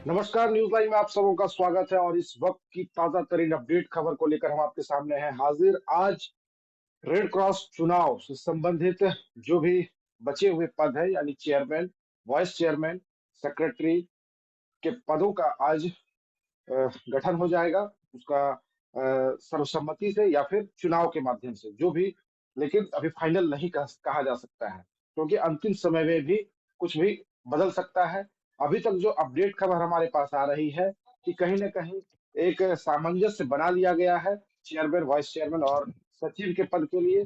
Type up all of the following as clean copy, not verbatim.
नमस्कार, news live में आप सबों का स्वागत है और इस वक्त की ताजा तरीन अपडेट खबर को लेकर हम आपके सामने हैं हाजिर। आज रेड क्रॉस चुनाव से संबंधित जो भी बचे हुए पद है यानी चेयरमैन, वाइस चेयरमैन, सेक्रेटरी के पदों का आज गठन हो जाएगा। उसका सर्वसम्मति से या फिर चुनाव के माध्यम से जो भी, लेकिन अभी फाइनल नहीं कहा जा सकता है क्योंकि अंतिम समय में भी कुछ भी बदल सकता है। अभी तक जो अपडेट खबर हमारे पास आ रही है कि कहीं ना कहीं एक सामंजस्य बना लिया गया है चेयरमैन, वाइस चेयरमैन और सचिव के पद के लिए।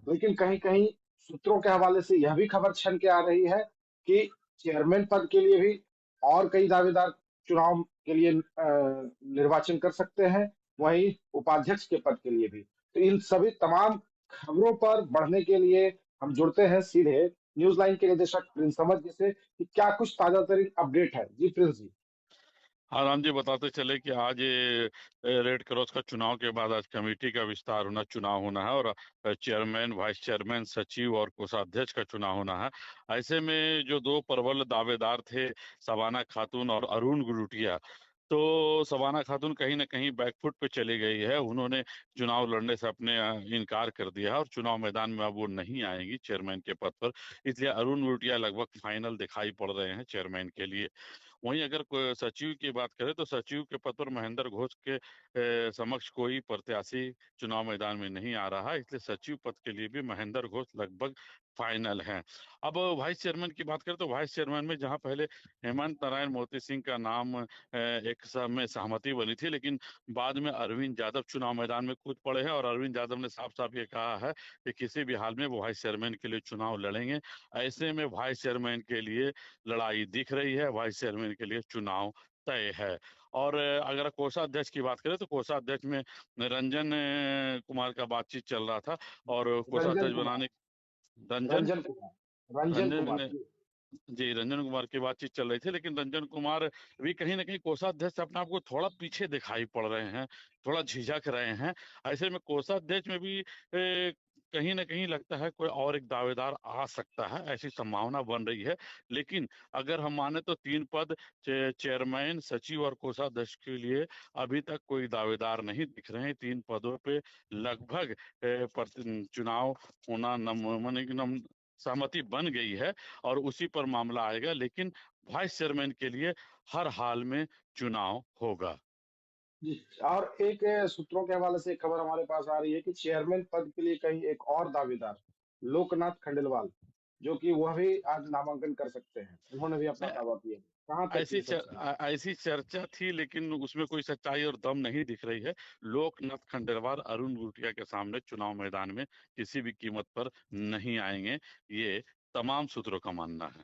लेकिन कहीं कहीं सूत्रों के हवाले से यह भी खबर छन के आ रही है कि चेयरमैन पद के लिए भी और कई दावेदार चुनाव के लिए निर्वाचन कर सकते हैं, वहीं उपाध्यक्ष के पद के लिए भी। तो इन सभी तमाम खबरों पर बढ़ने के लिए हम जुड़ते हैं सीधे न्यूज लाइन के निदेशक प्रिंस समझ जी से कि क्या कुछ ताजा तरीन अपडेट है। जी प्रिंस जी। हाँ राम जी, बताते चले कि आज ये रेड क्रॉस का चुनाव के बाद आज कमेटी का विस्तार होना, चुनाव होना है। और चेयरमैन, वाइस चेयरमैन, सचिव और कोषाध्यक्ष का चुनाव होना है। ऐसे में जो दो प्रबल दावेदार थे, शबाना खातून और अरुण गुरुटिया, तो शबाना खातून कहीं ना कहीं बैकफुट पे चली गई है। उन्होंने चुनाव लड़ने से अपने इनकार कर दिया है और चुनाव मैदान में अब वो नहीं आएंगी चेयरमैन के पद पर। इसलिए अरुण गुरुटिया लगभग फाइनल दिखाई पड़ रहे हैं चेयरमैन के लिए। वहीं अगर सचिव की बात करें तो सचिव के पद पर महेंद्र घोष के समक्ष कोई प्रत्याशी चुनाव मैदान में नहीं आ रहा है, इसलिए सचिव पद के लिए भी महेंद्र घोष लगभग फाइनल हैं। अब वाइस चेयरमैन की बात करें तो वाइस चेयरमैन में जहां पहले हेमंत नारायण मोती सिंह का नाम एक समय सहमति बनी थी, लेकिन बाद में अरविंद यादव चुनाव मैदान में कूद पड़े हैं और अरविंद यादव ने साफ साफ ये कहा है कि किसी भी हाल में वो वाइस चेयरमैन के लिए चुनाव लड़ेंगे। ऐसे में वाइस चेयरमैन के लिए लड़ाई दिख रही है, वाइस चेयरमैन के लिए चुनाव तय है। और अगर कोषाध्यक्ष की बात करें तो कोषाध्यक्ष में रंजन कुमार का बातचीत चल रहा था। और रंजन कोषाध्यक्ष कुमार। बनाने रंजन रंजन कुमार। रंजन रंजन कुमार जी। जी, रंजन कुमार की बातचीत चल रही थी, लेकिन रंजन कुमार भी कहीं ना कहीं कोषाध्यक्ष से अपने आप को थोड़ा पीछे दिखाई पड़ रहे हैं, थोड़ा झिझक रहे हैं। ऐसे में कोषाध्यक्ष में भी कहीं ना कहीं लगता है कोई और एक दावेदार आ सकता है, ऐसी संभावना बन रही है। लेकिन अगर हम माने तो तीन पद, चेयरमैन, सचिव और कोषाध्यक्ष के लिए अभी तक कोई दावेदार नहीं दिख रहे हैं। तीन पदों पे लगभग चुनाव होना सहमति बन गई है और उसी पर मामला आएगा। लेकिन वाइस चेयरमैन के लिए हर हाल में चुनाव होगा। जी। और एक सूत्रों के हवाले से एक खबर हमारे पास आ रही है कि चेयरमैन पद के लिए कहीं एक और दावेदार लोकनाथ खंडेलवाल, जो कि वह भी आज नामांकन कर सकते हैं, उन्होंने भी अपना नहीं, दावा किया। कहाँ तक ये सच है? ऐसी चर्चा थी, लेकिन उसमें कोई सच्चाई और दम नहीं दिख रही है। लोकनाथ खंडेलवाल अरुण गुटिया के सामने चुनाव मैदान में किसी भी कीमत पर नहीं आएंगे, ये तमाम सूत्रों का मानना है।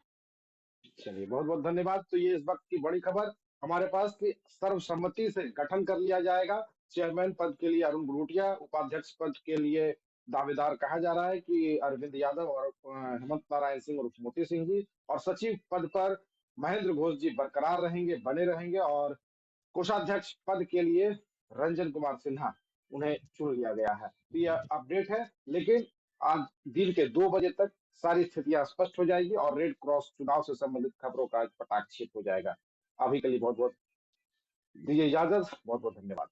चलिए, बहुत बहुत धन्यवाद। तो ये इस वक्त की बड़ी खबर हमारे पास कि सर्वसम्मति से गठन कर लिया जाएगा चेयरमैन पद के लिए अरुण गुरुटिया, उपाध्यक्ष पद के लिए दावेदार कहा जा रहा है कि अरविंद यादव और हेमंत नारायण सिंह और मोती सिंह जी, और सचिव पद पर महेंद्र घोष जी बरकरार रहेंगे, बने रहेंगे, और कोषाध्यक्ष पद के लिए रंजन कुमार सिन्हा, उन्हें चुन लिया गया है। तो यह अपडेट है, लेकिन आज दिन के 2 बजे तक सारी स्थितियां स्पष्ट हो जाएगी और रेड क्रॉस चुनाव से संबंधित खबरों का पटाक्षेप हो जाएगा। अभी के लिए बहुत बहुत दीजिए इजाजत। बहुत बहुत धन्यवाद।